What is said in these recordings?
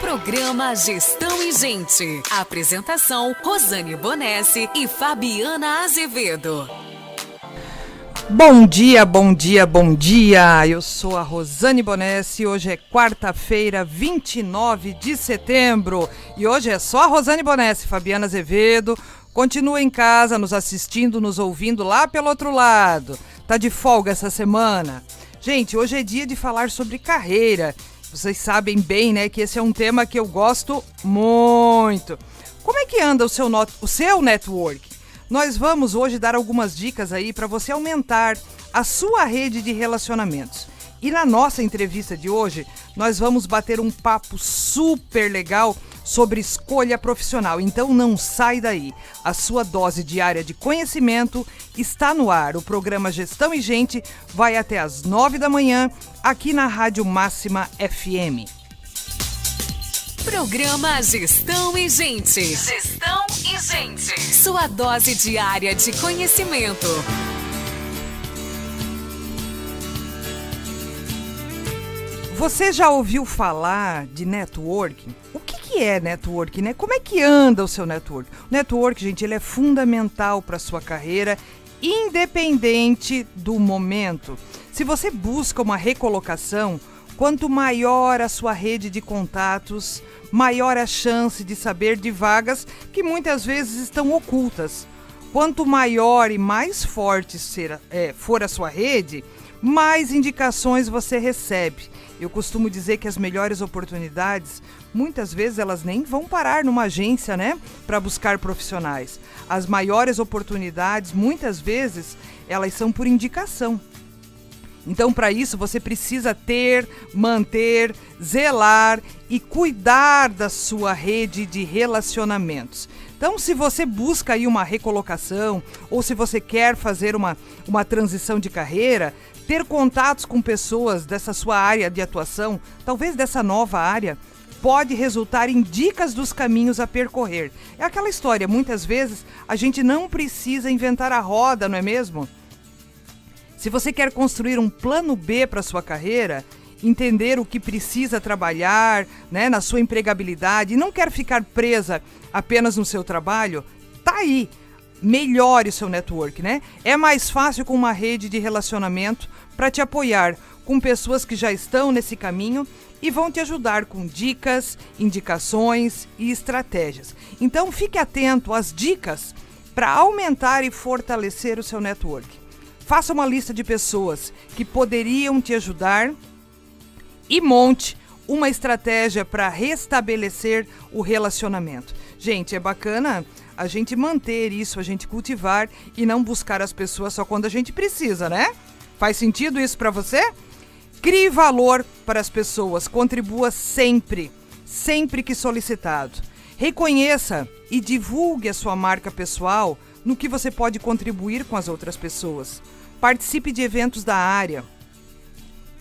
Programa Gestão e Gente. Apresentação: Rosane Bonesse e Fabiana Azevedo. Bom dia, bom dia, bom dia. Eu sou a Rosane Bonesse e hoje é quarta-feira, 29 de setembro. E hoje é só a Rosane Bonesse, Fabiana Azevedo. Continua em casa, nos assistindo, nos ouvindo lá pelo outro lado. Tá de folga essa semana? Gente, hoje é dia de falar sobre carreira. Vocês sabem bem, né, que esse é um tema que eu gosto muito. Como é que anda o seu network? Nós vamos hoje dar algumas dicas aí para você aumentar a sua rede de relacionamentos. E na nossa entrevista de hoje, nós vamos bater um papo super legal sobre escolha profissional. Então não sai daí. A sua dose diária de conhecimento está no ar. O programa Gestão e Gente vai até às 9 da manhã, aqui na Rádio Máxima FM. Programa Gestão e Gente. Gestão e Gente. Sua dose diária de conhecimento. Você já ouviu falar de networking? O que é networking, né? Como é que anda o seu network? O network, gente, ele é fundamental para a sua carreira, independente do momento. Se você busca uma recolocação, quanto maior a sua rede de contatos, maior a chance de saber de vagas que muitas vezes estão ocultas. Quanto maior e mais forte for a sua rede, mais indicações você recebe. Eu costumo dizer que as melhores oportunidades, muitas vezes elas nem vão parar numa agência, né, para buscar profissionais. As maiores oportunidades, muitas vezes, elas são por indicação. Então, para isso, você precisa ter, manter, zelar e cuidar da sua rede de relacionamentos. Então, se você busca aí uma recolocação ou se você quer fazer uma transição de carreira, ter contatos com pessoas dessa sua área de atuação, talvez dessa nova área, pode resultar em dicas dos caminhos a percorrer. É aquela história, muitas vezes a gente não precisa inventar a roda, não é mesmo? Se você quer construir um plano B para a sua carreira, entender o que precisa trabalhar, né, na sua empregabilidade e não quer ficar presa apenas no seu trabalho, tá aí. Melhore o seu network, né? É mais fácil com uma rede de relacionamento para te apoiar com pessoas que já estão nesse caminho e vão te ajudar com dicas, indicações e estratégias. Então fique atento às dicas para aumentar e fortalecer o seu network. Faça uma lista de pessoas que poderiam te ajudar e monte uma estratégia para restabelecer o relacionamento. Gente, é bacana a gente manter isso, a gente cultivar e não buscar as pessoas só quando a gente precisa, né? Faz sentido isso para você? Crie valor para as pessoas, contribua sempre, sempre que solicitado. Reconheça e divulgue a sua marca pessoal no que você pode contribuir com as outras pessoas. Participe de eventos da área.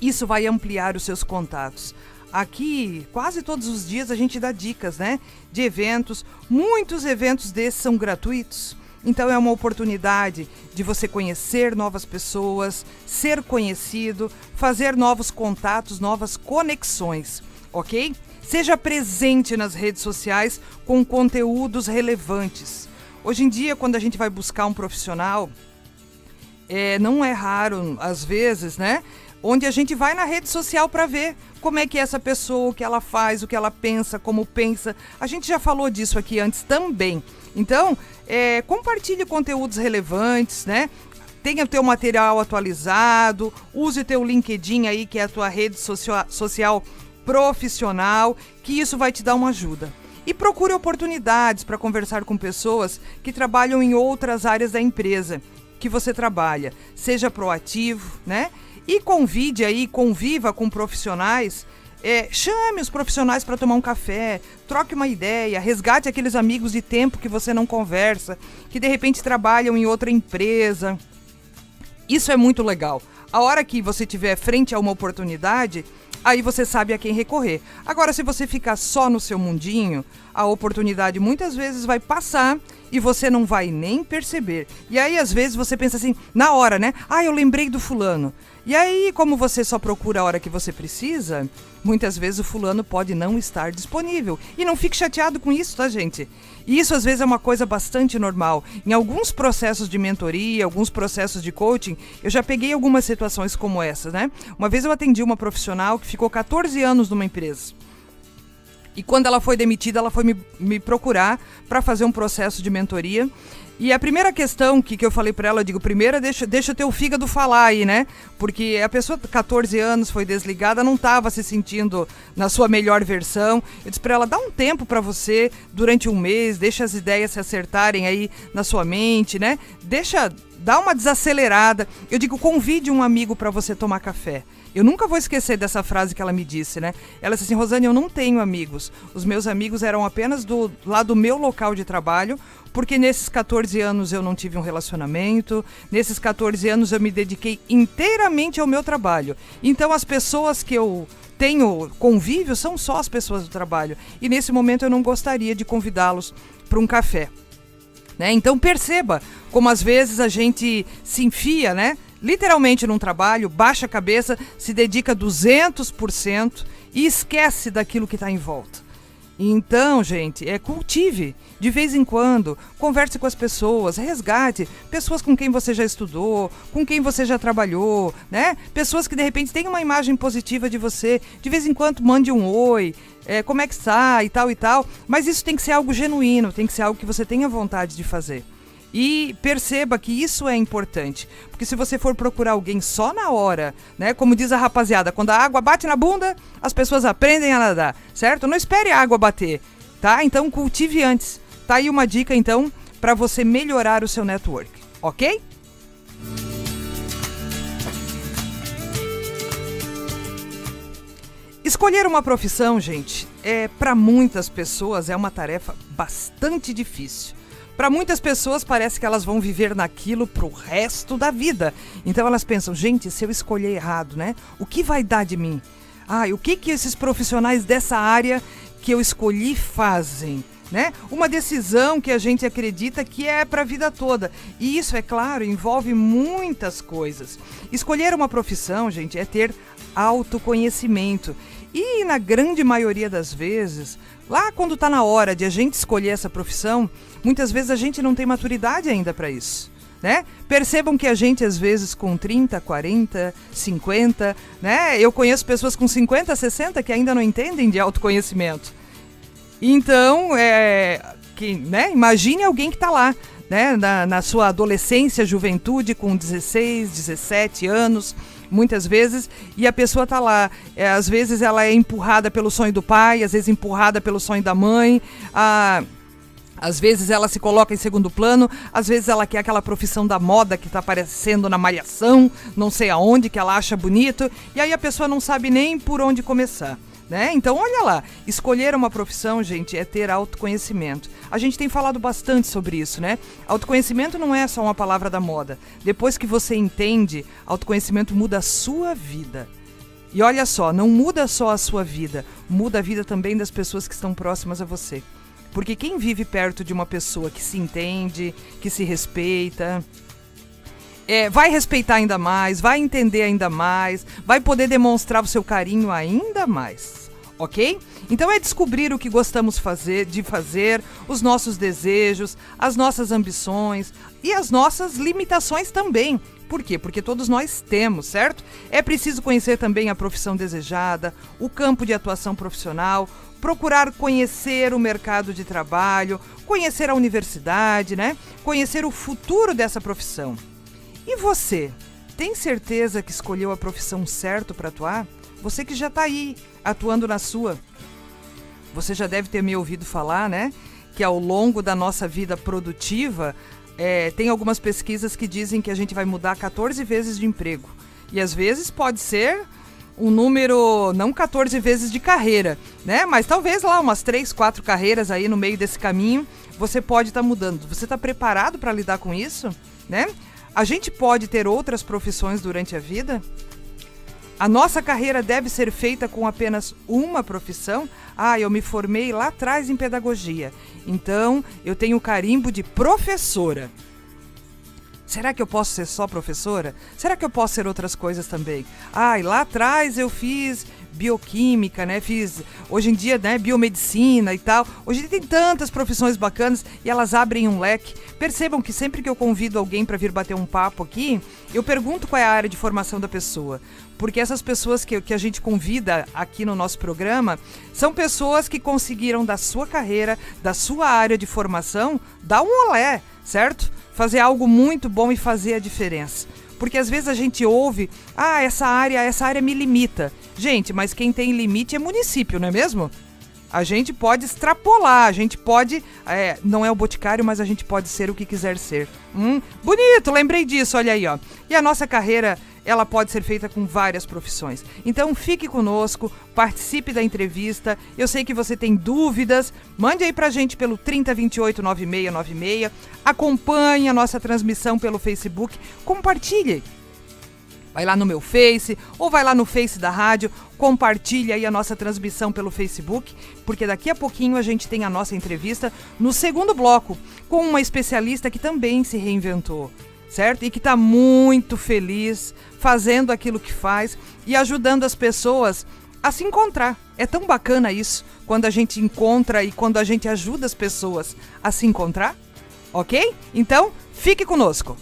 Isso vai ampliar os seus contatos. Aqui, quase todos os dias a gente dá dicas, né, de eventos. Muitos eventos desses são gratuitos. Então é uma oportunidade de você conhecer novas pessoas, ser conhecido, fazer novos contatos, novas conexões, ok? Seja presente nas redes sociais com conteúdos relevantes. Hoje em dia, quando a gente vai buscar um profissional, não é raro, às vezes, né, onde a gente vai na rede social para ver como é que é essa pessoa, o que ela faz, o que ela pensa, como pensa. A gente já falou disso aqui antes também. Então, compartilhe conteúdos relevantes, né? Tenha o teu material atualizado, use o teu LinkedIn aí, que é a tua rede social profissional, que isso vai te dar uma ajuda. E procure oportunidades para conversar com pessoas que trabalham em outras áreas da empresa que você trabalha. Seja proativo, né? E conviva com profissionais, chame os profissionais para tomar um café, troque uma ideia, resgate aqueles amigos de tempo que você não conversa, que de repente trabalham em outra empresa. Isso é muito legal. A hora que você estiver frente a uma oportunidade, aí você sabe a quem recorrer. Agora, se você ficar só no seu mundinho, a oportunidade muitas vezes vai passar e você não vai nem perceber. E aí, às vezes, você pensa assim, na hora, né? Eu lembrei do fulano. E aí, como você só procura a hora que você precisa, muitas vezes o fulano pode não estar disponível. E não fique chateado com isso, tá, gente? E isso às vezes é uma coisa bastante normal. Em alguns processos de mentoria, alguns processos de coaching, eu já peguei algumas situações como essa, né? Uma vez eu atendi uma profissional que ficou 14 anos numa empresa. E quando ela foi demitida, ela foi me procurar para fazer um processo de mentoria. E a primeira questão que eu falei para ela, eu digo, primeiro deixa o teu fígado falar aí, né? Porque a pessoa, 14 anos, foi desligada, não estava se sentindo na sua melhor versão. Eu disse para ela, dá um tempo para você, durante um mês, deixa as ideias se acertarem aí na sua mente, né? Dá uma desacelerada. Eu digo, convide um amigo para você tomar café. Eu nunca vou esquecer dessa frase que ela me disse, né? Ela disse assim, Rosane, eu não tenho amigos. Os meus amigos eram apenas lá do meu local de trabalho, porque nesses 14 anos eu não tive um relacionamento, nesses 14 anos eu me dediquei inteiramente ao meu trabalho. Então as pessoas que eu tenho convívio são só as pessoas do trabalho. E nesse momento eu não gostaria de convidá-los para um café. Né? Então perceba como às vezes a gente se enfia, né? Literalmente num trabalho, baixa a cabeça, se dedica 200% e esquece daquilo que está em volta. Então, gente, cultive de vez em quando, converse com as pessoas, resgate pessoas com quem você já estudou, com quem você já trabalhou, né? Pessoas que de repente têm uma imagem positiva de você, de vez em quando mande um oi, como é que está e tal, mas isso tem que ser algo genuíno, tem que ser algo que você tenha vontade de fazer. E perceba que isso é importante, porque se você for procurar alguém só na hora, né, como diz a rapaziada, quando a água bate na bunda, as pessoas aprendem a nadar, certo? Não espere a água bater, tá? Então cultive antes. Tá aí uma dica, então, para você melhorar o seu network, ok? Escolher uma profissão, gente, para muitas pessoas é uma tarefa bastante difícil. Para muitas pessoas parece que elas vão viver naquilo pro resto da vida. Então elas pensam, gente, se eu escolher errado, né? O que vai dar de mim? O que esses profissionais dessa área que eu escolhi fazem? Né? Uma decisão que a gente acredita que é para a vida toda. E isso, é claro, envolve muitas coisas. Escolher uma profissão, gente, é ter autoconhecimento. E na grande maioria das vezes, lá quando está na hora de a gente escolher essa profissão, muitas vezes a gente não tem maturidade ainda para isso. Né? Percebam que a gente, às vezes, com 30, 40, 50, né? Eu conheço pessoas com 50, 60 que ainda não entendem de autoconhecimento. Então, né? Imagine alguém que está lá, né? Na sua adolescência, juventude, com 16, 17 anos, muitas vezes, e a pessoa está lá. Às vezes ela é empurrada pelo sonho do pai, às vezes empurrada pelo sonho da mãe, às vezes ela se coloca em segundo plano, às vezes ela quer aquela profissão da moda que está aparecendo na Malhação, não sei aonde, que ela acha bonito, e aí a pessoa não sabe nem por onde começar. Né? Então, olha lá, escolher uma profissão, gente, é ter autoconhecimento. A gente tem falado bastante sobre isso, né? Autoconhecimento não é só uma palavra da moda. Depois que você entende, autoconhecimento muda a sua vida. E olha só, não muda só a sua vida, muda a vida também das pessoas que estão próximas a você. Porque quem vive perto de uma pessoa que se entende, que se respeita, vai respeitar ainda mais, vai entender ainda mais, vai poder demonstrar o seu carinho ainda mais, ok? Então é descobrir o que gostamos de fazer, os nossos desejos, as nossas ambições e as nossas limitações também. Por quê? Porque todos nós temos, certo? É preciso conhecer também a profissão desejada, o campo de atuação profissional, procurar conhecer o mercado de trabalho, conhecer a universidade, né? Conhecer o futuro dessa profissão. E você, tem certeza que escolheu a profissão certa para atuar? Você que já está aí, atuando na sua. Você já deve ter me ouvido falar, né? Que ao longo da nossa vida produtiva, tem algumas pesquisas que dizem que a gente vai mudar 14 vezes de emprego. E às vezes pode ser um número, não 14 vezes de carreira, né? Mas talvez lá umas 3, 4 carreiras aí no meio desse caminho, você pode estar mudando. Você está preparado para lidar com isso, né? A gente pode ter outras profissões durante a vida? A nossa carreira deve ser feita com apenas uma profissão? Eu me formei lá atrás em pedagogia, então eu tenho o carimbo de professora. Será que eu posso ser só professora? Será que eu posso ser outras coisas também? E lá atrás eu fiz bioquímica, né? Fiz, hoje em dia, né, biomedicina e tal. Hoje em dia tem tantas profissões bacanas e elas abrem um leque. Percebam que sempre que eu convido alguém para vir bater um papo aqui, eu pergunto qual é a área de formação da pessoa. Porque essas pessoas que a gente convida aqui no nosso programa são pessoas que conseguiram da sua carreira, da sua área de formação, dar um olé, certo? Fazer algo muito bom e fazer a diferença. Porque às vezes a gente ouve, essa área me limita. Gente, mas quem tem limite é município, não é mesmo? A gente pode extrapolar, a gente pode, não é o Boticário, mas a gente pode ser o que quiser ser. Bonito, lembrei disso, olha aí, ó. E a nossa carreira, ela pode ser feita com várias profissões. Então fique conosco, participe da entrevista. Eu sei que você tem dúvidas, mande aí pra gente pelo 3028-9696. Acompanhe a nossa transmissão pelo Facebook, compartilhe. Vai lá no meu Face ou vai lá no Face da rádio, compartilha aí a nossa transmissão pelo Facebook, porque daqui a pouquinho a gente tem a nossa entrevista no segundo bloco com uma especialista que também se reinventou, certo? E que está muito feliz fazendo aquilo que faz e ajudando as pessoas a se encontrar. É tão bacana isso, quando a gente encontra e quando a gente ajuda as pessoas a se encontrar, ok? Então, fique conosco.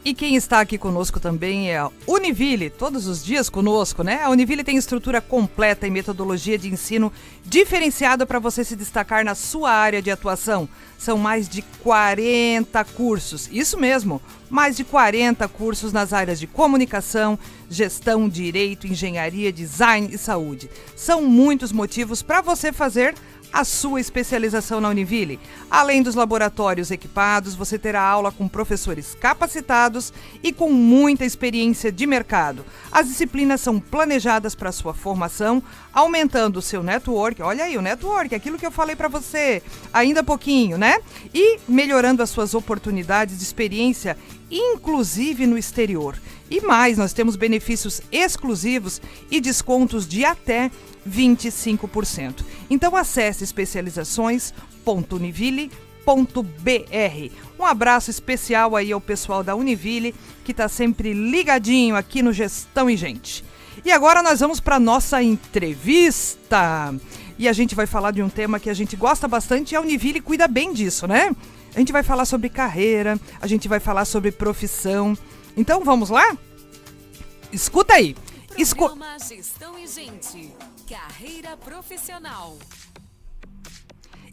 E quem está aqui conosco também é a Univille, todos os dias conosco, né? A Univille tem estrutura completa e metodologia de ensino diferenciada para você se destacar na sua área de atuação. São mais de 40 cursos, isso mesmo, mais de 40 cursos nas áreas de comunicação, gestão, direito, engenharia, design e saúde. São muitos motivos para você fazer a sua especialização na Univille. Além dos laboratórios equipados, você terá aula com professores capacitados e com muita experiência de mercado. As disciplinas são planejadas para sua formação, aumentando o seu network. Olha aí, o network, aquilo que eu falei para você ainda há pouquinho, né? E melhorando as suas oportunidades de experiência, inclusive no exterior. E mais, nós temos benefícios exclusivos e descontos de até 25%. Então acesse especializações.univille.br. Um abraço especial aí ao pessoal da Univille, que está sempre ligadinho aqui no Gestão e Gente. E agora nós vamos para nossa entrevista. E a gente vai falar de um tema que a gente gosta bastante e a Univille cuida bem disso, né? A gente vai falar sobre carreira, a gente vai falar sobre profissão. Então vamos lá? Escuta aí. Programa Gestão e Gente. Carreira profissional.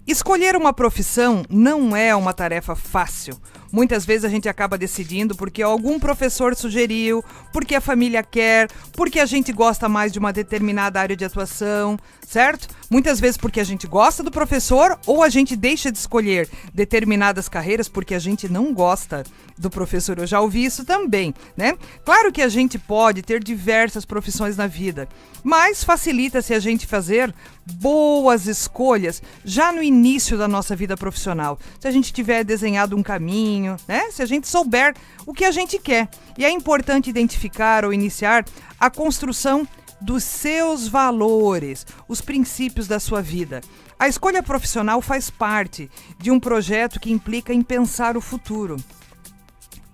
Escolher uma profissão não é uma tarefa fácil. Muitas vezes a gente acaba decidindo porque algum professor sugeriu, porque a família quer, porque a gente gosta mais de uma determinada área de atuação, certo? Muitas vezes porque a gente gosta do professor ou a gente deixa de escolher determinadas carreiras porque a gente não gosta do professor. Eu já ouvi isso também, né? Claro que a gente pode ter diversas profissões na vida, mas facilita se a gente fazer boas escolhas já no início da nossa vida profissional. Se a gente tiver desenhado um caminho, né? Se a gente souber o que a gente quer. E é importante identificar ou iniciar a construção dos seus valores, os princípios da sua vida. A escolha profissional faz parte de um projeto que implica em pensar o futuro.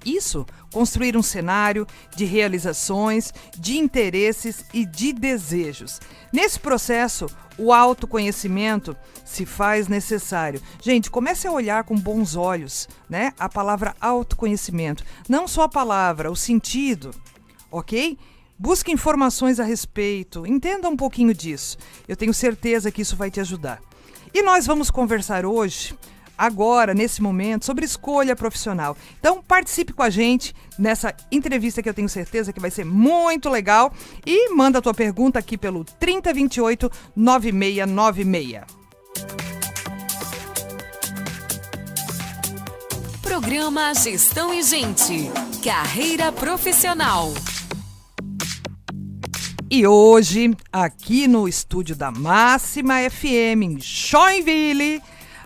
Isso, construir um cenário de realizações, de interesses e de desejos. Nesse processo, o autoconhecimento se faz necessário. Gente, comece a olhar com bons olhos, né? A palavra autoconhecimento. Não só a palavra, o sentido, ok? Busque informações a respeito, entenda um pouquinho disso. Eu tenho certeza que isso vai te ajudar. E nós vamos conversar hoje, agora, nesse momento, sobre escolha profissional. Então, participe com a gente nessa entrevista que eu tenho certeza que vai ser muito legal. E manda a tua pergunta aqui pelo 3028-9696. Programa Gestão e Gente. Carreira profissional. E hoje, aqui no estúdio da Máxima FM, em Joinville,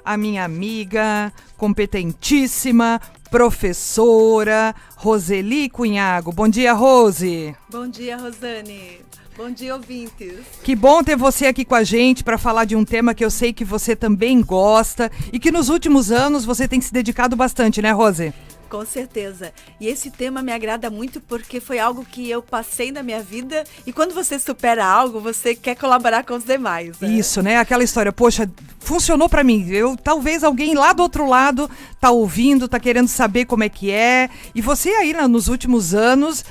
a minha amiga, competentíssima, professora, Roseli Cunhago. Bom dia, Rose. Bom dia, Rosane. Bom dia, ouvintes. Que bom ter você aqui com a gente para falar de um tema que eu sei que você também gosta e que nos últimos anos você tem se dedicado bastante, né, Rose? Com certeza. E esse tema me agrada muito porque foi algo que eu passei na minha vida e quando você supera algo, você quer colaborar com os demais. Né? Isso, né? Aquela história, poxa, funcionou pra mim. Talvez alguém lá do outro lado tá ouvindo, tá querendo saber como é que é. E você aí nos últimos anos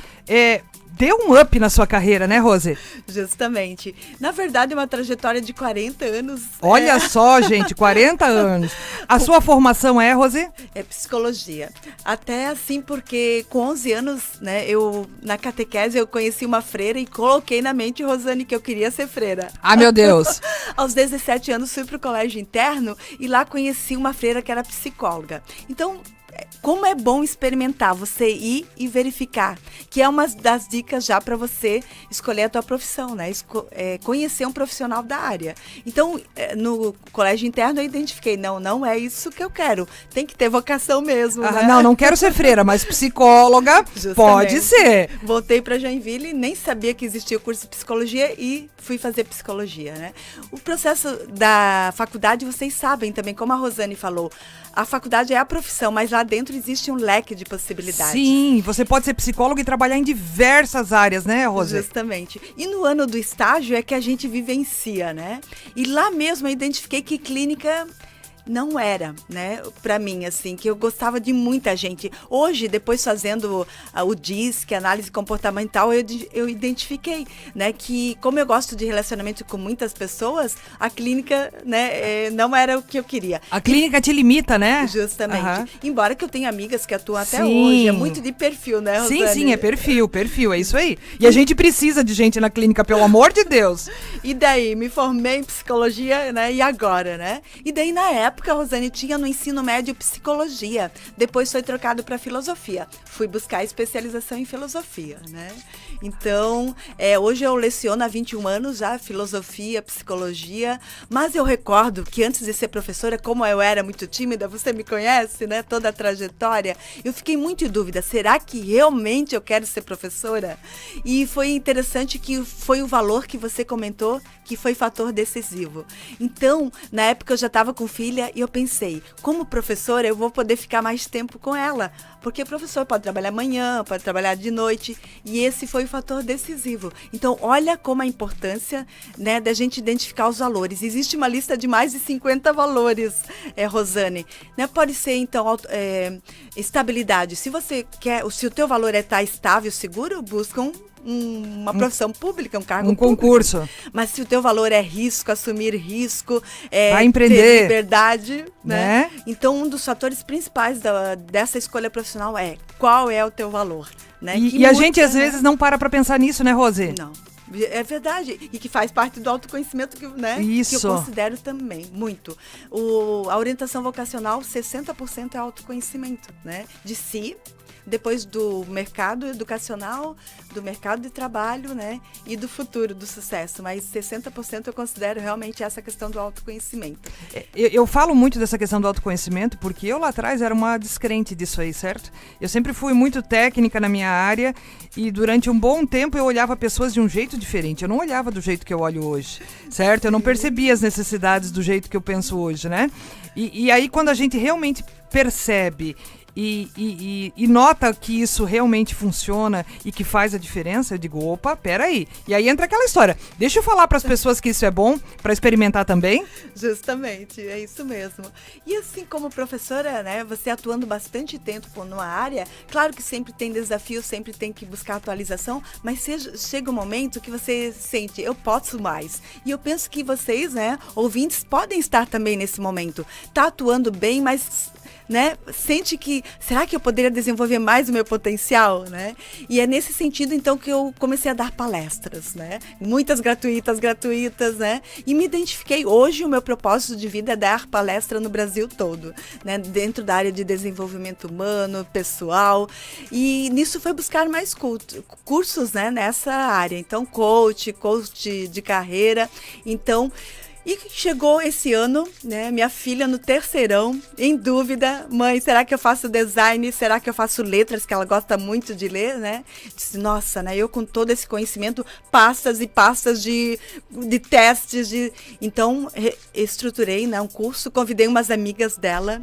deu um up na sua carreira, né, Rose? Justamente. Na verdade, é uma trajetória de 40 anos. Olha só, gente, 40 anos. A sua formação é, Rose? É psicologia. Até assim, porque com 11 anos, né, na catequese, eu conheci uma freira e coloquei na mente, Rosane, que eu queria ser freira. Ah, meu Deus. Aos 17 anos, fui pro colégio interno e lá conheci uma freira que era psicóloga. Então, como é bom experimentar, você ir e verificar, que é uma das dicas já para você escolher a tua profissão, né? Conhecer um profissional da área. Então, no colégio interno eu identifiquei, não é isso que eu quero, tem que ter vocação mesmo, né? Não quero ser freira, mas psicóloga pode ser. Voltei para Joinville, nem sabia que existia o curso de psicologia e fui fazer psicologia, né? O processo da faculdade, vocês sabem também, como a Rosane falou, a faculdade é a profissão, mas lá dentro existe um leque de possibilidades. Sim, você pode ser psicólogo e trabalhar em diversas áreas, né, Rose? Justamente. E no ano do estágio é que a gente vivencia, né? E lá mesmo eu identifiquei que clínica não era, né, pra mim, assim, que eu gostava de muita gente. Hoje, depois fazendo o DISC, análise comportamental, eu identifiquei, né, que como eu gosto de relacionamento com muitas pessoas, a clínica, né, não era o que eu queria. A clínica te limita, né? Justamente. Uhum. Embora que eu tenha amigas que atuam até Sim. hoje, é muito de perfil, né, Rosane? Sim, é perfil, é isso aí. E a gente precisa de gente na clínica, pelo amor de Deus. E daí, me formei em psicologia, né, e agora, né? E daí, na época, Rosane, tinha no ensino médio psicologia. Depois foi trocado para filosofia. Fui buscar especialização em filosofia, né? Então, hoje eu leciono há 21 anos já filosofia, psicologia, mas eu recordo que antes de ser professora, como eu era muito tímida, você me conhece, né? Toda a trajetória, eu fiquei muito em dúvida, será que realmente eu quero ser professora? E foi interessante que foi o valor que você comentou, que foi fator decisivo. Então, na época eu já estava com filha e eu pensei, como professora eu vou poder ficar mais tempo com ela, porque o professor pode trabalhar amanhã, pode trabalhar de noite, e esse foi o fator decisivo. Então, olha como a importância, né, da gente identificar os valores. Existe uma lista de mais de 50 valores, Rosane. Né? Pode ser, então, estabilidade. Se você quer, se o teu valor é estar estável, seguro, busca uma profissão pública, um cargo público. Concurso. Mas se o teu valor é risco, assumir risco, vai empreender, ter liberdade, né? Então, um dos fatores principais dessa escolha profissional é qual é o teu valor, né? E a gente, às vezes, não para pensar nisso, né, Rose? Não. É verdade. E que faz parte do autoconhecimento que, né, Isso. que eu considero também, muito. A orientação vocacional, 60% é autoconhecimento, né? De si, depois do mercado educacional, do mercado de trabalho, né, e do futuro, do sucesso. Mas 60% eu considero realmente essa questão do autoconhecimento. Eu falo muito dessa questão do autoconhecimento porque eu lá atrás era uma descrente disso aí, certo? Eu sempre fui muito técnica na minha área e durante um bom tempo eu olhava pessoas de um jeito diferente. Eu não olhava do jeito que eu olho hoje, certo? Eu não percebia as necessidades do jeito que eu penso hoje, né? E aí quando a gente realmente percebe e nota que isso realmente funciona e que faz a diferença, eu digo, opa, peraí. E aí entra aquela história, deixa eu falar para as pessoas que isso é bom, para experimentar também. Justamente, é isso mesmo. E assim como professora, né, você atuando bastante tempo numa área, claro que sempre tem desafio, sempre tem que buscar atualização, mas chega um momento que você sente, eu posso mais. E eu penso que vocês, né, ouvintes, podem estar também nesse momento. Tá atuando bem, mas, né, sente que, será que eu poderia desenvolver mais o meu potencial, né? E é nesse sentido, então, que eu comecei a dar palestras, né? Muitas gratuitas, né? E me identifiquei. Hoje, o meu propósito de vida é dar palestra no Brasil todo, né? Dentro da área de desenvolvimento humano, pessoal. E nisso foi buscar mais cursos, né? Nessa área. Então, coach de carreira. Então, E chegou esse ano, né, minha filha no terceirão, em dúvida, mãe, será que eu faço design? Será que eu faço letras, que ela gosta muito de ler, né? Disse, nossa, né, eu com todo esse conhecimento, pastas e pastas de testes, então estruturei, né, um curso, convidei umas amigas dela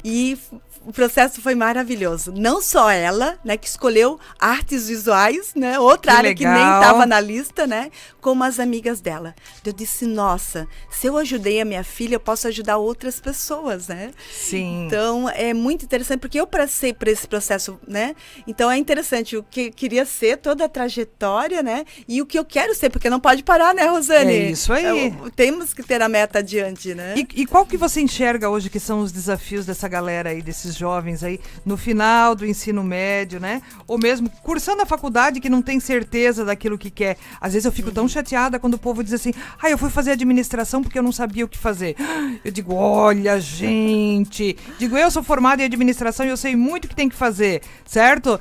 e o processo foi maravilhoso. Não só ela, né, que escolheu artes visuais, né, outra Que área legal. que nem estava na lista, né, como as amigas dela. Eu disse, nossa, se eu ajudei a minha filha, eu posso ajudar outras pessoas, né? Sim. Então, é muito interessante, porque eu passei por esse processo, né? Então, é interessante o que eu queria ser, toda a trajetória, né? E o que eu quero ser, porque não pode parar, né, Rosane? É isso aí. Temos que ter a meta adiante, né? E qual que você enxerga hoje que são os desafios dessa galera aí, desses jovens aí, no final do ensino médio, né? Ou mesmo cursando a faculdade que não tem certeza daquilo que quer. Às vezes eu fico tão chateada quando o povo diz assim, eu fui fazer administração porque eu não sabia o que fazer. Eu digo, olha, gente, eu sou formada em administração e eu sei muito o que tem que fazer, certo?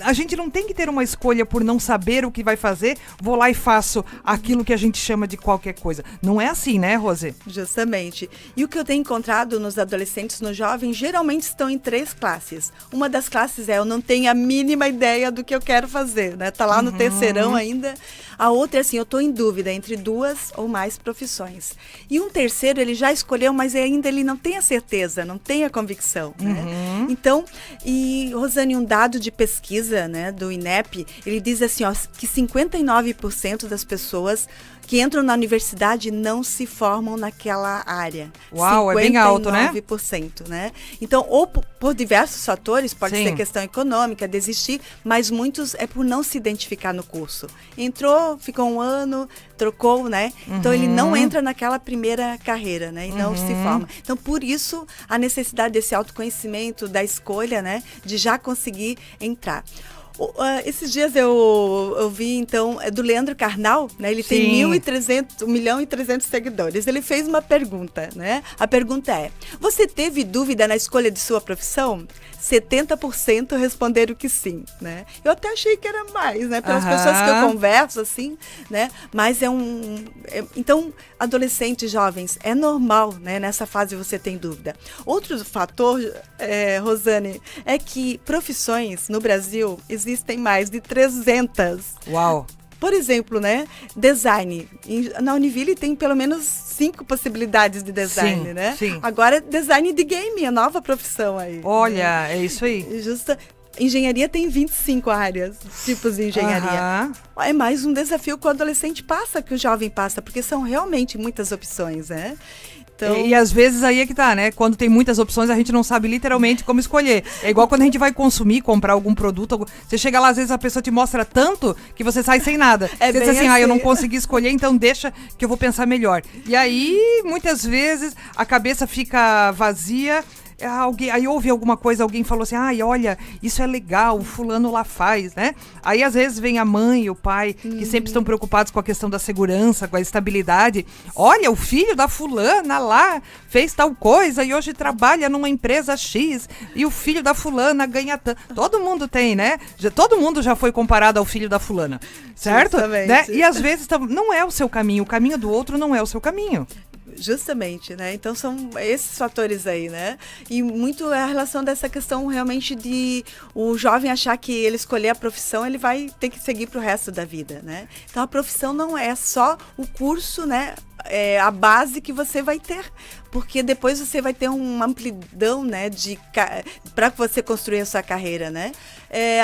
A gente não tem que ter uma escolha por não saber o que vai fazer, vou lá e faço aquilo que a gente chama de qualquer coisa. Não é assim, né, Rose? Justamente. E o que eu tenho encontrado nos adolescentes, nos jovens, geralmente estão em 3 classes. Uma das classes é, eu não tenho a mínima ideia do que eu quero fazer, né? Tá lá no terceirão ainda. A outra é assim, eu tô em dúvida entre 2 ou mais profissões. E um terceiro, ele já escolheu, mas ainda ele não tem a certeza, não tem a convicção, né? Então, e Rosane, um dado de pesquisa, né, do INEP, ele diz assim, ó, que 59% das pessoas que entram na universidade não se formam naquela área. Uau, é bem alto, né? 59%, né? Então, ou por diversos fatores, pode Sim. ser questão econômica, desistir, mas muitos é por não se identificar no curso. Entrou, ficou um ano, trocou, né? Então, ele não entra naquela primeira carreira, né? E não se forma. Então, por isso, a necessidade desse autoconhecimento, da escolha, né? De já conseguir entrar. Esses dias eu vi, então, do Leandro Carnal, né? Ele tem 1.300 seguidores. Ele fez uma pergunta, né? A pergunta é, você teve dúvida na escolha de sua profissão? 70% responderam que sim, né? Eu até achei que era mais, né? Pelas pessoas que eu converso, assim, né? Mas então, adolescentes, jovens, é normal, né? Nessa fase você tem dúvida. Outro fator, Rosane, é que profissões no Brasil existem mais de 300. Uau! Por exemplo, né? Design. Na Univille tem pelo menos 5 possibilidades de design, Sim, né? sim. Agora, design de game, a nova profissão aí. Olha, é isso aí. Engenharia tem 25 áreas, tipos de engenharia. É mais um desafio que o adolescente passa, que o jovem passa, porque são realmente muitas opções, né? Então... E às vezes aí é que tá, né? Quando tem muitas opções, a gente não sabe literalmente como escolher. É igual quando a gente vai consumir, comprar algum produto. Você chega lá, às vezes a pessoa te mostra tanto que você sai sem nada. É você diz bem assim, eu não assim. consegui escolher, então deixa que eu vou pensar melhor. E aí, muitas vezes, a cabeça fica vazia. Aí ouve alguma coisa, alguém falou assim, olha, isso é legal, o fulano lá faz, né? Aí às vezes vem a mãe e o pai, que sempre estão preocupados com a questão da segurança, com a estabilidade. Olha, o filho da fulana lá fez tal coisa e hoje trabalha numa empresa X e o filho da fulana ganha tanto. Todo mundo tem, né? Todo mundo já foi comparado ao filho da fulana, certo? Né? E às vezes não é o seu caminho, o caminho do outro não é o seu caminho. Justamente, né? Então são esses fatores aí, né? E muito é a relação dessa questão realmente de o jovem achar que ele escolher a profissão, ele vai ter que seguir pro resto da vida, né? Então a profissão não é só o curso, né? É a base que você vai ter, porque depois você vai ter uma amplidão, né, para você construir a sua carreira, né?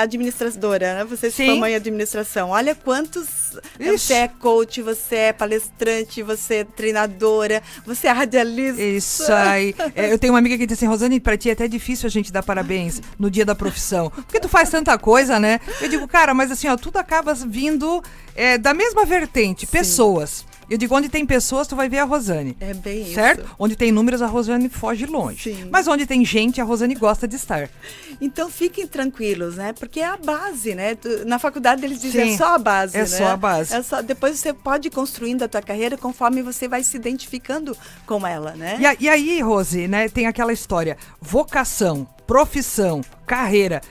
Administradora, né? Você se formou em administração. Olha quantos... Você é coach, você é palestrante, você é treinadora, você é radialista. Isso aí. Eu tenho uma amiga que diz assim, Rosane, pra ti é até difícil a gente dar parabéns no dia da profissão, porque tu faz tanta coisa, né? Eu digo, cara, mas assim, ó, tudo acaba vindo da mesma vertente, pessoas. Eu digo, onde tem pessoas, tu vai ver a Rosane. É bem certo? isso. Onde tem números, a Rosane foge longe. Sim. Mas onde tem gente, a Rosane gosta de estar. Então fiquem tranquilos, né? Porque é a base, né? Na faculdade eles dizem, Sim, é só a base, é né? só a base. Depois você pode ir construindo a tua carreira conforme você vai se identificando com ela, né? E aí, Rose, né, tem aquela história, vocação, profissão, carreira.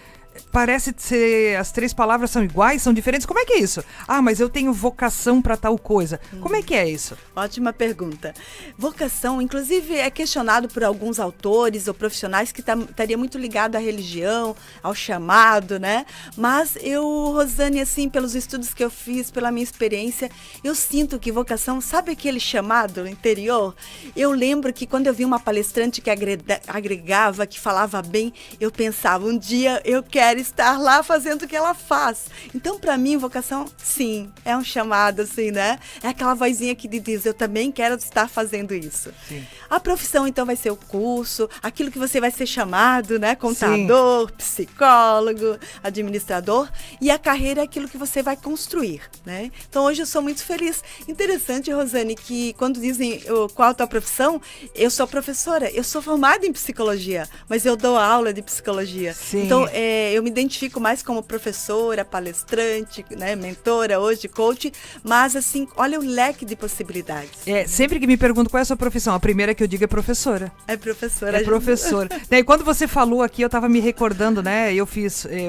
parece ser, as 3 palavras são iguais, são diferentes. Como é que é isso? Ah, mas eu tenho vocação para tal coisa. Como é que é isso? Ótima pergunta. Vocação, inclusive, é questionado por alguns autores ou profissionais que estaria muito ligado à religião, ao chamado, né? Mas eu, Rosane, assim, pelos estudos que eu fiz, pela minha experiência, eu sinto que vocação, sabe aquele chamado interior? Eu lembro que quando eu vi uma palestrante que agregava, que falava bem, eu pensava, um dia eu quero estar lá fazendo o que ela faz. Então, para mim, vocação, sim, é um chamado, assim, né? É aquela vozinha que diz, eu também quero estar fazendo isso. Sim. A profissão, então, vai ser o curso, aquilo que você vai ser chamado, né? Contador, psicólogo, administrador. E a carreira é aquilo que você vai construir, né? Então, hoje eu sou muito feliz. Interessante, Rosane, que quando dizem qual a tua profissão, eu sou professora, eu sou formada em psicologia, mas eu dou aula de psicologia. Sim. Então, eu me identifico mais como professora, palestrante, né? Mentora hoje, coach, mas assim, olha o leque de possibilidades. Sempre que me perguntam qual é a sua profissão, a primeira que eu digo é professora. É professora. É professora. Daí, quando você falou aqui, eu estava me recordando, né? Eu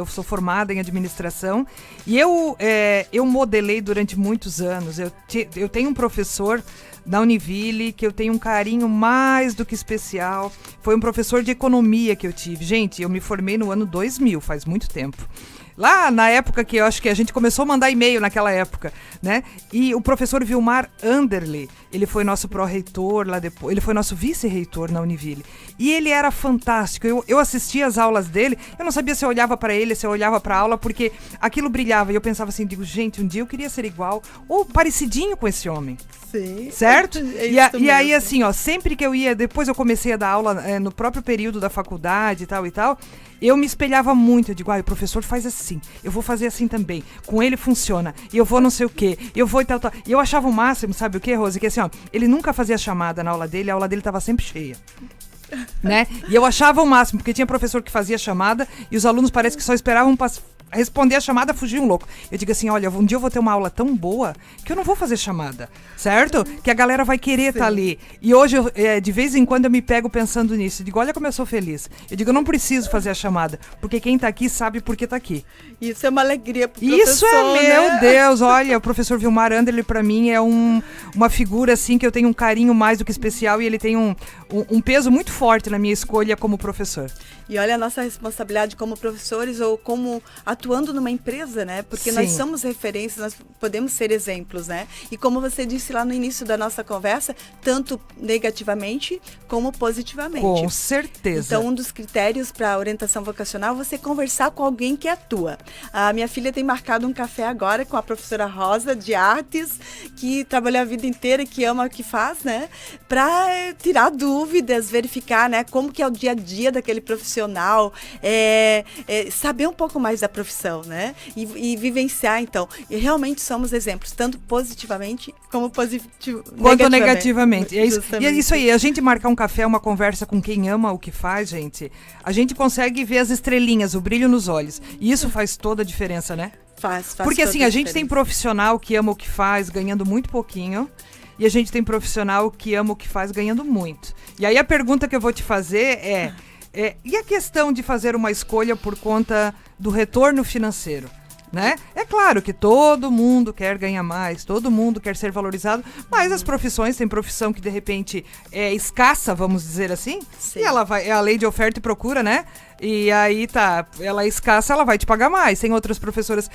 sou formada em administração e eu modelei durante muitos anos. Eu tenho um professor da Univille que eu tenho um carinho mais do que especial. Foi um professor de economia que eu tive. Gente, eu me formei no ano 2000, faz muito tempo. Lá na época que eu acho que a gente começou a mandar e-mail naquela época, né? E o professor Vilmar Anderle, ele foi nosso pró-reitor lá depois, ele foi nosso vice-reitor na Univille. E ele era fantástico. Eu assistia às aulas dele, eu não sabia se eu olhava para ele, se eu olhava para a aula, porque aquilo brilhava. E eu pensava assim, gente, um dia eu queria ser igual ou parecidinho com esse homem. Sim. Certo? É E aí, assim, ó, sempre que eu ia, depois eu comecei a dar aula no próprio período da faculdade e tal, eu me espelhava muito. Eu digo, o professor faz assim, eu vou fazer assim também. Com ele funciona. E eu vou não sei o quê. Eu vou e tal. E eu achava o máximo, sabe o quê, Rose? Que assim, ó, ele nunca fazia chamada na aula dele, a aula dele tava sempre cheia. Né? E eu achava o máximo, porque tinha professor que fazia chamada e os alunos parece que só esperavam responder a chamada, fugiam louco. Eu digo assim, olha, um dia eu vou ter uma aula tão boa que eu não vou fazer chamada, certo? Que a galera vai querer estar ali. E hoje, de vez em quando, eu me pego pensando nisso. Eu digo, olha como eu sou feliz. Eu digo, eu não preciso fazer a chamada, porque quem tá aqui sabe por que tá aqui. Isso é uma alegria pro professor, isso é, né? meu Deus, olha, o professor Vilmar Anderle, pra mim, é uma figura, assim, que eu tenho um carinho mais do que especial e ele tem um peso muito forte na minha escolha como professor. E olha a nossa responsabilidade como professores ou como atuando numa empresa, né? Porque Sim. nós somos referências, nós podemos ser exemplos, né? E como você disse lá no início da nossa conversa, tanto negativamente como positivamente. Com certeza. Então, um dos critérios para a orientação vocacional é você conversar com alguém que atua. A minha filha tem marcado um café agora com a professora Rosa, de artes, que trabalhou a vida inteira e que ama o que faz, né? Para tirar dúvidas, verificar, né? Como que é o dia a dia daquele profissional, saber um pouco mais da profissão, né? E vivenciar, então. E realmente somos exemplos, tanto positivamente como quanto negativamente. É isso. Justamente. E é isso aí, a gente marcar um café, uma conversa com quem ama o que faz, gente, a gente consegue ver as estrelinhas, o brilho nos olhos. E isso faz toda a diferença, né? Faz Porque assim, toda a gente tem profissional que ama o que faz, ganhando muito pouquinho. E a gente tem profissional que ama o que faz, ganhando muito. E aí a pergunta que eu vou te fazer e a questão de fazer uma escolha por conta do retorno financeiro? Né? É claro que todo mundo quer ganhar mais, todo mundo quer ser valorizado, mas as profissões, tem profissão que de repente é escassa, vamos dizer assim, Sim. e é a lei de oferta e procura, né? E aí ela é escassa, ela vai te pagar mais. Tem outras professoras,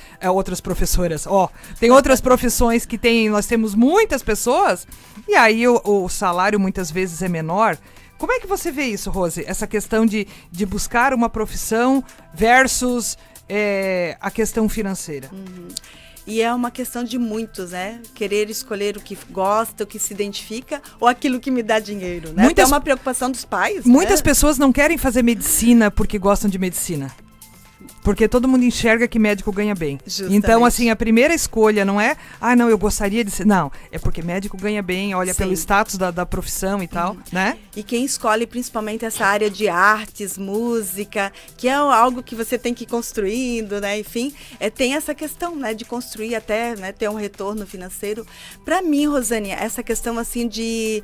tem outras profissões que nós temos muitas pessoas, e aí o salário muitas vezes é menor. Como é que você vê isso, Rose? Essa questão de buscar uma profissão versus a questão financeira. E é uma questão de muitos, né? Querer escolher o que gosta, o que se identifica, ou aquilo que me dá dinheiro, né? É uma preocupação dos pais. Muitas né? pessoas não querem fazer medicina porque gostam de medicina. Porque todo mundo enxerga que médico ganha bem. Justamente. Então, assim, a primeira escolha não é, não, eu gostaria de ser. Não, é porque médico ganha bem, olha, Sim. pelo status da profissão e tal, né? E quem escolhe principalmente essa área de artes, música, que é algo que você tem que ir construindo, né? Enfim, tem essa questão, né, de construir até, né, ter um retorno financeiro. Para mim, Rosane, essa questão assim de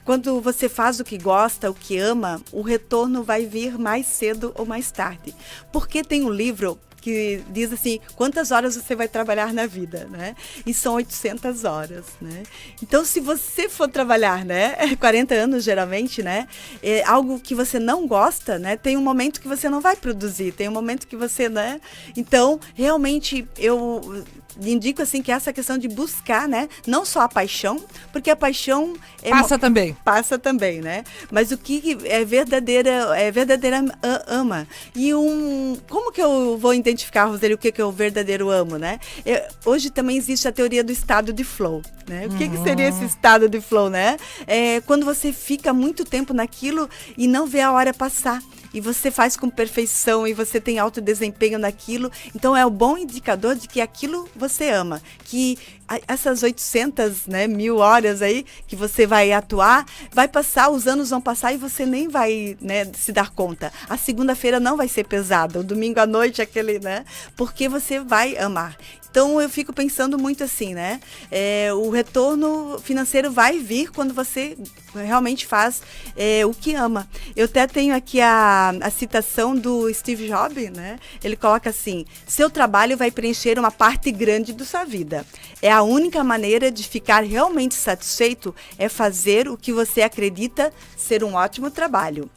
quando você faz o que gosta, o que ama, o retorno vai vir mais cedo ou mais tarde. Porque tem um livro que diz assim, quantas horas você vai trabalhar na vida, né? E são 800 horas, né? Então, se você for trabalhar, né? 40 anos, geralmente, né? Algo que você não gosta, né? Tem um momento que você não vai produzir, tem um momento que você, né? Então, realmente, eu indico, assim, que essa questão de buscar, né? Não só a paixão, porque a paixão... Passa também. Passa também, né? Mas o que é verdadeira ama. E como que eu vou identificar, Roseli, o que é o verdadeiro amo, né? Hoje também existe a teoria do estado de flow, né? O que seria esse estado de flow, né? Quando você fica muito tempo naquilo e não vê a hora passar. E você faz com perfeição e você tem alto desempenho naquilo. Então, é um bom indicador de que aquilo você ama. Que essas 800, né, 1000 horas aí que você vai atuar, vai passar, os anos vão passar e você nem vai, né, se dar conta. A segunda-feira não vai ser pesada, o domingo à noite aquele, né? Porque você vai amar. Então, eu fico pensando muito assim, né? O retorno financeiro vai vir quando você realmente faz o que ama. Eu até tenho aqui a citação do Steve Jobs, né? Ele coloca assim, seu trabalho vai preencher uma parte grande da sua vida. A única maneira de ficar realmente satisfeito é fazer o que você acredita ser um ótimo trabalho.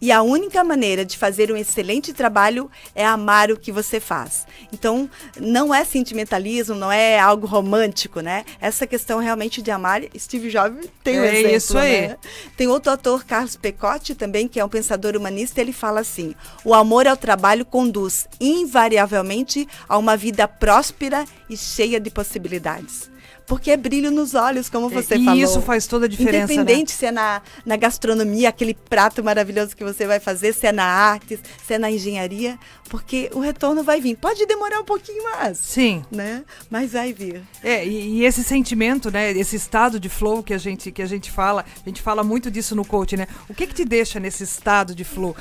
E a única maneira de fazer um excelente trabalho é amar o que você faz. Então, não é sentimentalismo, não é algo romântico, né? Essa questão realmente de amar, Steve Jobs tem um exemplo, isso aí. né? Tem outro autor, Carlos Pecotti, também, que é um pensador humanista, ele fala assim, o amor ao trabalho conduz invariavelmente a uma vida próspera e cheia de possibilidades. Porque é brilho nos olhos, como você falou. E isso faz toda a diferença, independente, né? se é na gastronomia, aquele prato maravilhoso que você vai fazer, se é na arte, se é na engenharia, porque o retorno vai vir. Pode demorar um pouquinho mais. Sim. Né? Mas vai vir. E esse sentimento, né? Esse estado de flow que a gente fala muito disso no coaching, né? O que te deixa nesse estado de flow?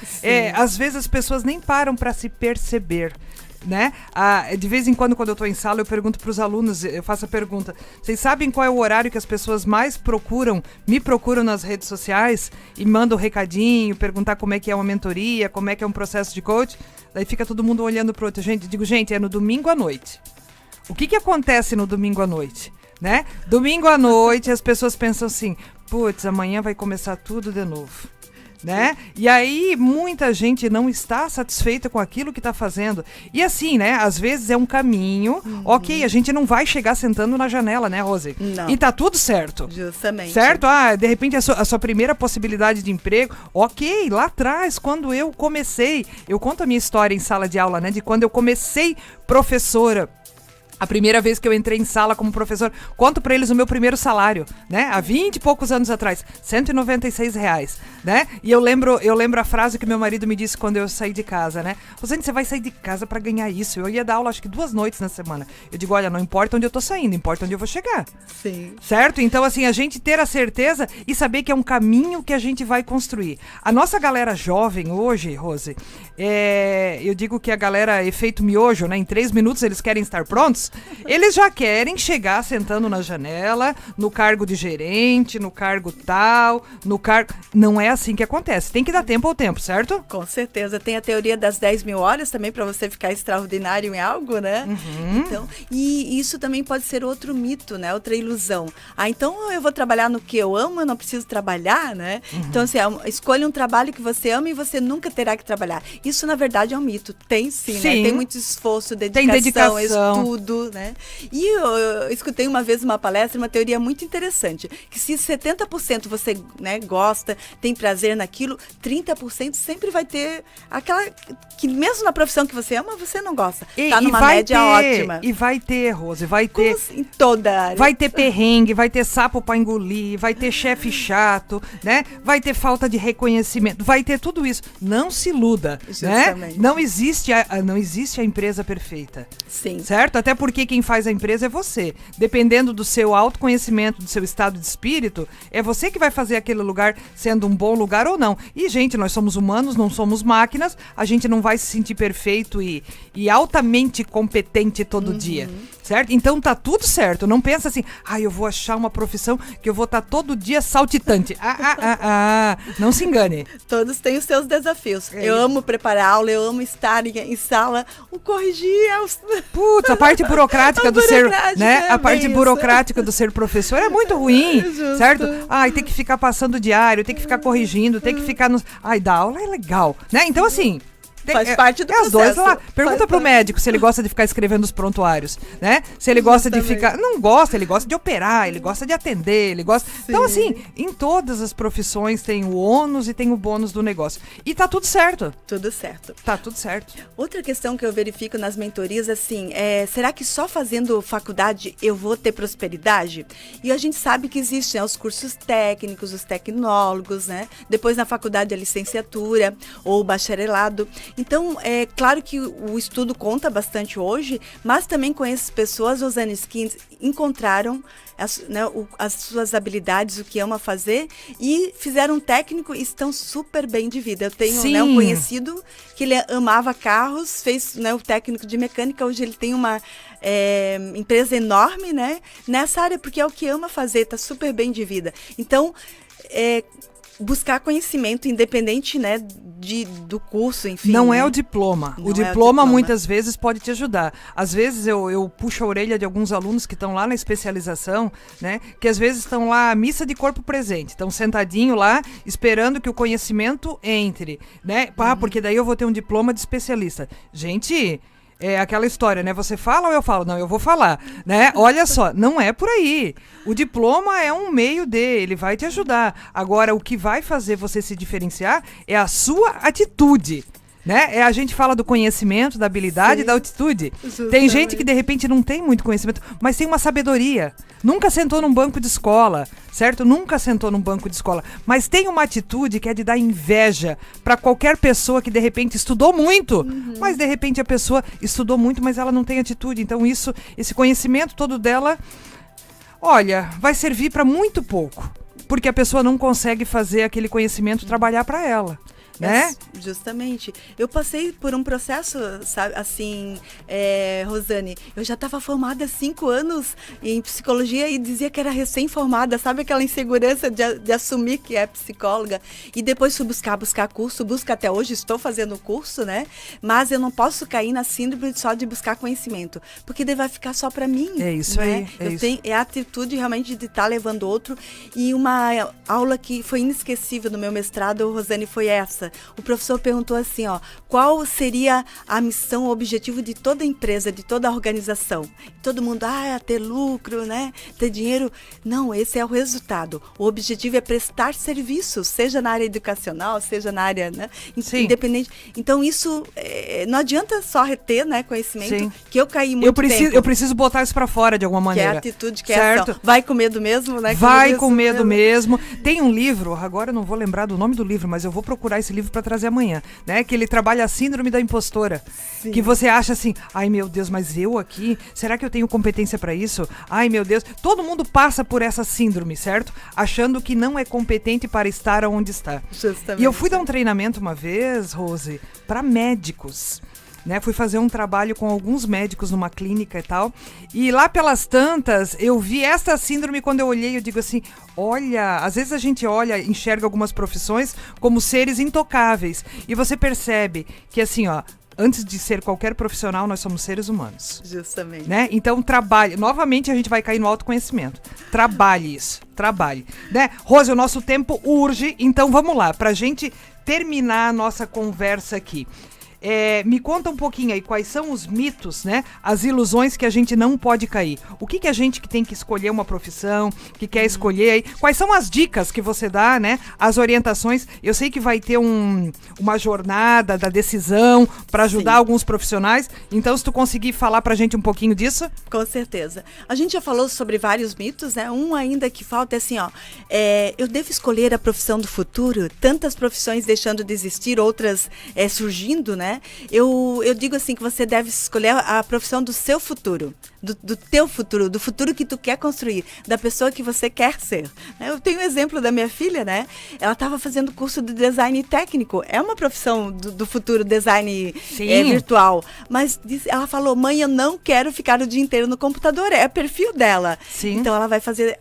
Às vezes as pessoas nem param para se perceber. Né? De vez em quando eu estou em sala, eu pergunto para os alunos, eu faço a pergunta, vocês sabem qual é o horário que as pessoas mais me procuram nas redes sociais e mandam um recadinho, perguntar como é que é uma mentoria, como é que é um processo de coach? Daí fica todo mundo olhando para o outro. Gente, é no domingo à noite. O que acontece no domingo à noite? Né? Domingo à noite as pessoas pensam assim, putz, amanhã vai começar tudo de novo. Né? E aí muita gente não está satisfeita com aquilo que está fazendo. E assim, né? Às vezes é um caminho. Ok, a gente não vai chegar sentando na janela, né, Rose? Não. E tá tudo certo. Justamente. Certo? De repente a sua primeira possibilidade de emprego. Ok, lá atrás, quando eu comecei, eu conto a minha história em sala de aula, né? De quando eu comecei professora. A primeira vez que eu entrei em sala como professor, conto pra eles o meu primeiro salário, né? Há 20 e poucos anos atrás, R$196, né? E eu lembro a frase que meu marido me disse quando eu saí de casa, né? Rosane, você vai sair de casa pra ganhar isso. Eu ia dar aula, acho que 2 noites na semana. Eu digo, olha, não importa onde eu tô saindo, importa onde eu vou chegar. Sim. Certo? Então, assim, a gente ter a certeza e saber que é um caminho que a gente vai construir. A nossa galera jovem hoje, Rose, eu digo que a galera efeito miojo, né? Em 3 minutos eles querem estar prontos. Eles já querem chegar sentando na janela, no cargo de gerente, no cargo tal, no cargo... Não é assim que acontece. Tem que dar tempo ao tempo, certo? Com certeza. Tem a teoria das 10.000 horas também para você ficar extraordinário em algo, né? Então, e isso também pode ser outro mito, né? Outra ilusão. Então eu vou trabalhar no que eu amo, eu não preciso trabalhar, né? Então, assim, escolha um trabalho que você ama e você nunca terá que trabalhar. Isso, na verdade, é um mito. Tem sim, né? Tem muito esforço, dedicação, estudo, né? E eu escutei uma vez uma palestra, uma teoria muito interessante, que se 70% você, né, gosta, tem prazer naquilo, 30% sempre vai ter aquela que mesmo na profissão que você ama, você não gosta. Tá numa média ótima. E vai ter, Rose, vai ter... Em toda a área. Vai ter perrengue, vai ter sapo pra engolir, vai ter chefe chato, né? Vai ter falta de reconhecimento, vai ter tudo isso. Não se iluda, né? Não existe a empresa perfeita. Sim. Certo? Até porque quem faz a empresa é você. Dependendo do seu autoconhecimento, do seu estado de espírito, é você que vai fazer aquele lugar sendo um bom lugar ou não. E, gente, nós somos humanos, não somos máquinas, a gente não vai se sentir perfeito e altamente competente todo dia. certo? Então tá tudo certo. Não pensa assim, eu vou achar uma profissão que eu vou estar todo dia saltitante. Não se engane. Todos têm os seus desafios. Eu amo preparar aula, eu amo estar em sala, corrigir. Putz, a parte burocrática do ser, né? A parte isso. burocrática do ser professor é muito ruim, certo? Tem que ficar passando diário, tem que ficar corrigindo, tem que ficar no... dar aula é legal, né? Então assim, faz parte do processo. As duas lá. Pergunta pro médico se ele gosta de ficar escrevendo os prontuários, né? Se ele gosta de ficar... Não gosta, ele gosta de operar, ele gosta de atender, ele gosta... Sim. Então, assim, em todas as profissões tem o ônus e tem o bônus do negócio. E tá tudo certo. Tudo certo. Tá tudo certo. Outra questão que eu verifico nas mentorias, assim, será que só fazendo faculdade eu vou ter prosperidade? E a gente sabe que existem os cursos técnicos, os tecnólogos, né? Depois na faculdade a licenciatura ou o bacharelado. Então, é claro que o estudo conta bastante hoje, mas também conheço pessoas, Rosane, que encontraram as suas habilidades, o que ama fazer, e fizeram um técnico e estão super bem de vida. Eu tenho um conhecido que ele amava carros, fez o técnico de mecânica, hoje ele tem uma empresa enorme, né, nessa área, porque é o que ama fazer, está super bem de vida. Então, buscar conhecimento independente, né, do curso, enfim. Não é né? o diploma. Não O diploma muitas vezes pode te ajudar. Às vezes eu puxo a orelha de alguns alunos que estão lá na especialização, né, que às vezes estão lá à missa de corpo presente, estão sentadinho lá esperando que o conhecimento entre, né? Porque daí eu vou ter um diploma de especialista. Gente, é aquela história, né? Você fala ou eu falo? Não, eu vou falar, né? Olha só, não é por aí. O diploma é um meio ele vai te ajudar. Agora, o que vai fazer você se diferenciar é a sua atitude, né? A gente fala do conhecimento, da habilidade, da atitude. Justamente. Tem gente que de repente não tem muito conhecimento, mas tem uma sabedoria. Nunca sentou num banco de escola, certo? Nunca sentou num banco de escola, mas tem uma atitude que é de dar inveja para qualquer pessoa que de repente estudou muito, mas de repente a pessoa estudou muito, mas ela não tem atitude. Então esse conhecimento todo dela, olha, vai servir para muito pouco, porque a pessoa não consegue fazer aquele conhecimento trabalhar para ela. Né? Justamente. Eu passei por um processo, sabe, assim, Rosane, eu já estava formada há 5 anos em psicologia e dizia que era recém-formada, sabe aquela insegurança de assumir que é psicóloga? E depois fui buscar curso, busco até hoje, estou fazendo curso, né? Mas eu não posso cair na síndrome só de buscar conhecimento, porque daí vai ficar só para mim. É isso né? aí. É a atitude realmente de estar levando outro. E uma aula que foi inesquecível no meu mestrado, Rosane, foi essa. O professor perguntou assim, qual seria a missão, o objetivo de toda empresa, de toda organização? Todo mundo, ter lucro, né? Ter dinheiro. Não, esse é o resultado. O objetivo é prestar serviços, seja na área educacional, seja na área, né, independente. Então, isso, não adianta só reter, né, conhecimento, que eu caí muito tempo. Eu preciso botar isso pra fora de alguma maneira. Que é a atitude, que é ação. Vai com medo mesmo, né? Vai com medo mesmo. Tem um livro, agora eu não vou lembrar do nome do livro, mas eu vou procurar esse livro para trazer amanhã, né? Que ele trabalha a síndrome da impostora. Sim. Que você acha assim, ai meu Deus, mas eu aqui, será que eu tenho competência para isso? Ai meu Deus, todo mundo passa por essa síndrome, certo? Achando que não é competente para estar onde está. Justamente. E eu fui dar um treinamento uma vez, Rose, para médicos. Né, fui fazer um trabalho com alguns médicos numa clínica e tal, e lá pelas tantas eu vi essa síndrome. Quando eu olhei, eu digo assim, olha, às vezes a gente enxerga algumas profissões como seres intocáveis, e você percebe que assim, antes de ser qualquer profissional, nós somos seres humanos. Justamente. Né? Então trabalhe, novamente a gente vai cair no autoconhecimento, trabalhe isso, né? Rose, o nosso tempo urge, então vamos lá, pra gente terminar a nossa conversa aqui. Me conta um pouquinho aí, quais são os mitos, né? As ilusões que a gente não pode cair. O que a gente que tem que escolher uma profissão, que quer escolher aí? Quais são as dicas que você dá, né? As orientações. Eu sei que vai ter uma jornada da decisão para ajudar alguns profissionais. Então, se tu conseguir falar pra gente um pouquinho disso. Com certeza. A gente já falou sobre vários mitos, né? Um ainda que falta é assim, eu devo escolher a profissão do futuro? Tantas profissões deixando de existir, outras surgindo, né? né? Eu digo assim que você deve escolher a profissão do seu futuro, do teu futuro, do futuro que tu quer construir, da pessoa que você quer ser. Eu tenho um exemplo da minha filha, né? Ela estava fazendo curso de design técnico. É uma profissão do futuro, design virtual. Mas ela falou, mãe, eu não quero ficar o dia inteiro no computador. É o perfil dela. Sim. Então ela vai fazer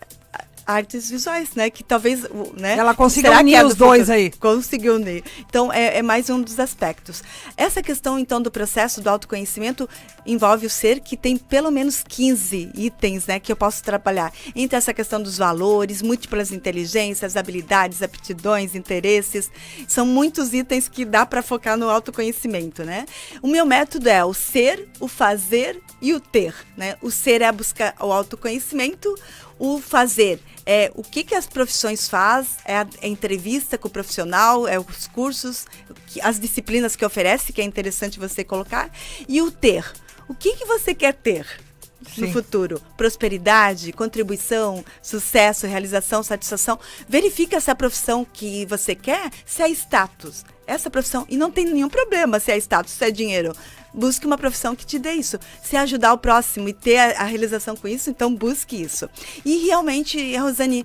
artes visuais, né? Que talvez, né? Ela consiga unir os dois aí. Conseguiu unir. Então, é mais um dos aspectos. Essa questão, então, do processo do autoconhecimento envolve o ser que tem pelo menos 15 itens, né? Que eu posso trabalhar. Entre essa questão dos valores, múltiplas inteligências, habilidades, aptidões, interesses. São muitos itens que dá para focar no autoconhecimento, né? O meu método é o ser, o fazer e o ter, né? O ser é buscar o autoconhecimento. O fazer é o que as profissões fazem, é a entrevista com o profissional, é os cursos, as disciplinas que oferece, que é interessante você colocar. E o ter, o que você quer ter no futuro? Prosperidade, contribuição, sucesso, realização, satisfação. Verifica se a profissão que você quer, se é status. Essa profissão, e não tem nenhum problema se é status, se é dinheiro. Busque uma profissão que te dê isso. Se ajudar o próximo e ter a realização com isso, então busque isso. E realmente, Rosane,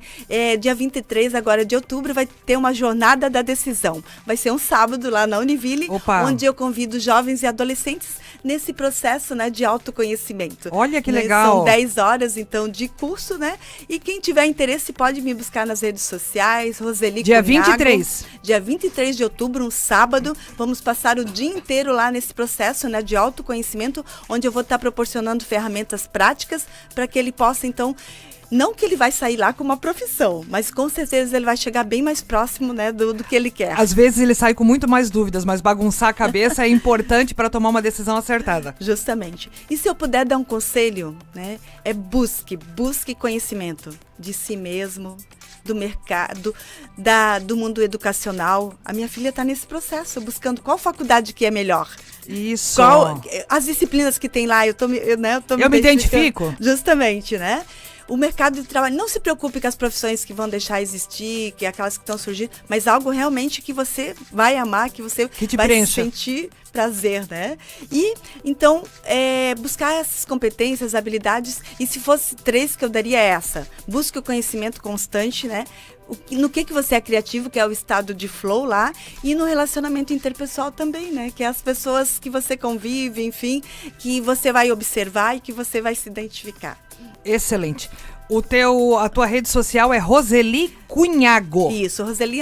dia 23 agora de outubro vai ter uma jornada da decisão. Vai ser um sábado lá na Univille, onde eu convido jovens e adolescentes nesse processo, né, de autoconhecimento. Olha que legal! São 10 horas, então, de curso, né? E quem tiver interesse pode me buscar nas redes sociais, Roseli Dia Cunhago. 23. Dia 23 de outubro, um sábado. Vamos passar o dia inteiro lá nesse processo, né, de autoconhecimento, onde eu vou estar proporcionando ferramentas práticas para que ele possa, então, não que ele vai sair lá com uma profissão, mas com certeza ele vai chegar bem mais próximo, né, do que ele quer. Às vezes ele sai com muito mais dúvidas, mas bagunçar a cabeça é importante para tomar uma decisão acertada. Justamente. E se eu puder dar um conselho, né, busque conhecimento de si mesmo, do mercado, do mundo educacional. A minha filha está nesse processo, buscando qual faculdade que é melhor. Isso. As disciplinas que tem lá, eu me identifico. Justamente, né? O mercado de trabalho, não se preocupe com as profissões que vão deixar existir, que aquelas que estão surgindo, mas algo realmente que você vai amar, que você vai sentir prazer, né? E, então, buscar essas competências, habilidades, e se fosse 3 que eu daria essa. Busque o conhecimento constante, né? No que você é criativo, que é o estado de flow lá, e no relacionamento interpessoal também, né? Que é as pessoas que você convive, enfim, que você vai observar e que você vai se identificar. Excelente. A tua rede social é Roseli Cunhago. Isso, Roseli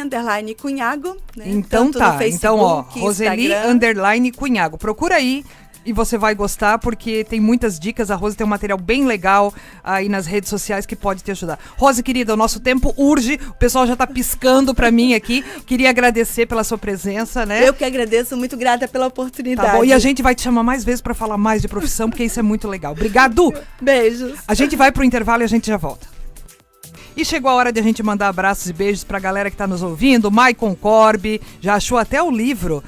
_Cunhago. Né? Então tanto tá, no Facebook, então Roseli Instagram. Cunhago. Procura aí e você vai gostar, porque tem muitas dicas. A Rose tem um material bem legal aí nas redes sociais que pode te ajudar. Rose, querida, o nosso tempo urge, o pessoal já tá piscando pra mim aqui. Queria agradecer pela sua presença, né? Eu que agradeço, muito grata pela oportunidade. Tá bom, e a gente vai te chamar mais vezes pra falar mais de profissão, porque isso é muito legal. Obrigado! Beijos! A gente vai pro intervalo e a gente já volta. E chegou a hora de a gente mandar abraços e beijos pra galera que tá nos ouvindo. Maicon Corby, já achou até o livro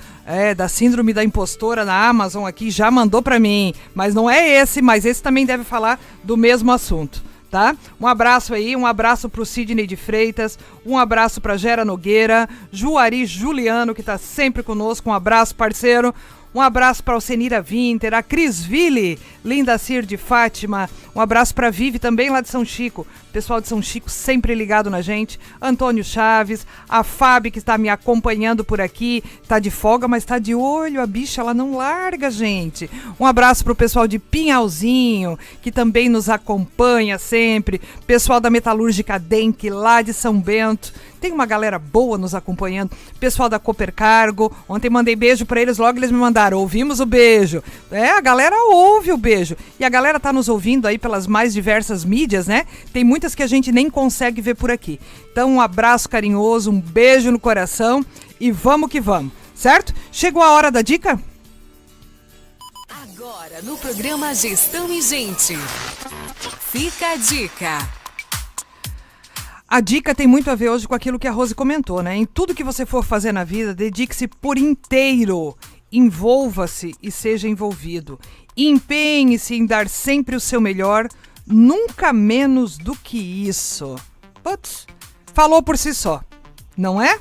da Síndrome da Impostora na Amazon aqui, já mandou pra mim. Mas não é esse, mas esse também deve falar do mesmo assunto, tá? Um abraço aí, um abraço pro Sidney de Freitas, um abraço pra Gera Nogueira, Juari Juliano, que tá sempre conosco, um abraço, parceiro. Um abraço para Alcenira Winter, a Cris Ville, Linda Cir de Fátima. Um abraço para Vivi, também lá de São Chico. Pessoal de São Chico sempre ligado na gente. Antônio Chaves, a Fábio que está me acompanhando por aqui. Tá de folga, mas tá de olho. A bicha, ela não larga, gente. Um abraço pro pessoal de Pinhalzinho, que também nos acompanha sempre. Pessoal da Metalúrgica Denk, lá de São Bento. Tem uma galera boa nos acompanhando. Pessoal da Cooper Cargo. Ontem mandei beijo para eles, logo eles me mandaram. Ouvimos o beijo. A galera ouve o beijo. E a galera tá nos ouvindo aí pelas mais diversas mídias, né? Tem muitas que a gente nem consegue ver por aqui. Então, um abraço carinhoso, um beijo no coração e vamos que vamos, certo? Chegou a hora da dica? Agora, no programa Gestão e Gente. Fica a dica. A dica tem muito a ver hoje com aquilo que a Rose comentou, né? Em tudo que você for fazer na vida, dedique-se por inteiro. Envolva-se e seja envolvido. Empenhe-se em dar sempre o seu melhor, nunca menos do que isso. Putz, falou por si só, não é?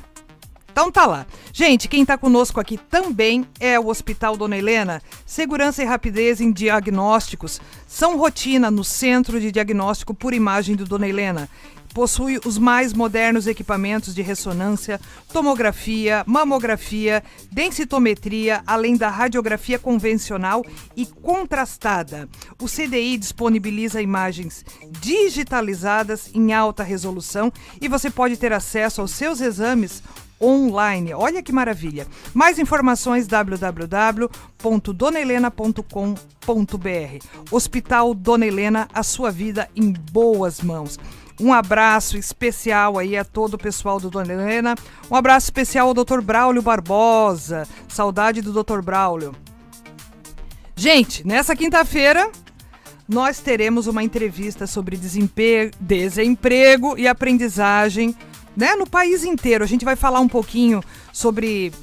Então tá lá. Gente, quem está conosco aqui também é o Hospital Dona Helena. Segurança e rapidez em diagnósticos são rotina no Centro de Diagnóstico por Imagem do Dona Helena. Possui os mais modernos equipamentos de ressonância, tomografia, mamografia, densitometria, além da radiografia convencional e contrastada. O CDI disponibiliza imagens digitalizadas em alta resolução e você pode ter acesso aos seus exames online. Olha que maravilha. Mais informações www.donahelena.com.br. Hospital Dona Helena, a sua vida em boas mãos. Um abraço especial aí a todo o pessoal do Dona Helena. Um abraço especial ao Dr. Braulio Barbosa. Saudade do Dr. Braulio. Gente, nessa quinta-feira nós teremos uma entrevista sobre desemprego e aprendizagem, né, no país inteiro. A gente vai falar um pouquinho sobre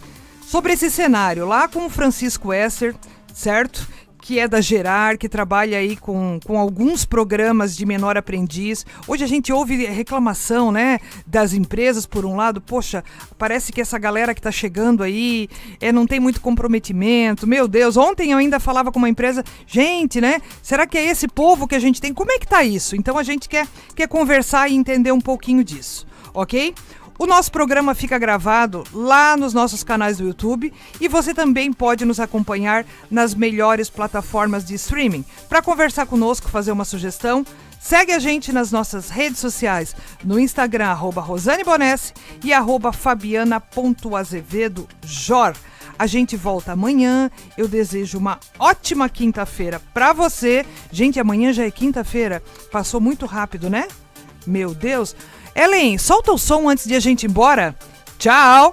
esse cenário lá com o Francisco Esser, certo? Que é da Gerar, que trabalha aí com alguns programas de menor aprendiz. Hoje a gente ouve reclamação, né, das empresas, por um lado. Poxa, parece que essa galera que tá chegando aí não tem muito comprometimento. Meu Deus, ontem eu ainda falava com uma empresa, gente, né, será que é esse povo que a gente tem? Como é que tá isso? Então a gente quer conversar e entender um pouquinho disso, ok? O nosso programa fica gravado lá nos nossos canais do YouTube e você também pode nos acompanhar nas melhores plataformas de streaming. Para conversar conosco, fazer uma sugestão, segue a gente nas nossas redes sociais, no Instagram, @RosaneBonesse e @Fabiana.azevedojor. A gente volta amanhã. Eu desejo uma ótima quinta-feira para você. Gente, amanhã já é quinta-feira. Passou muito rápido, né? Meu Deus. Ellen, solta o som antes de a gente ir embora. Tchau!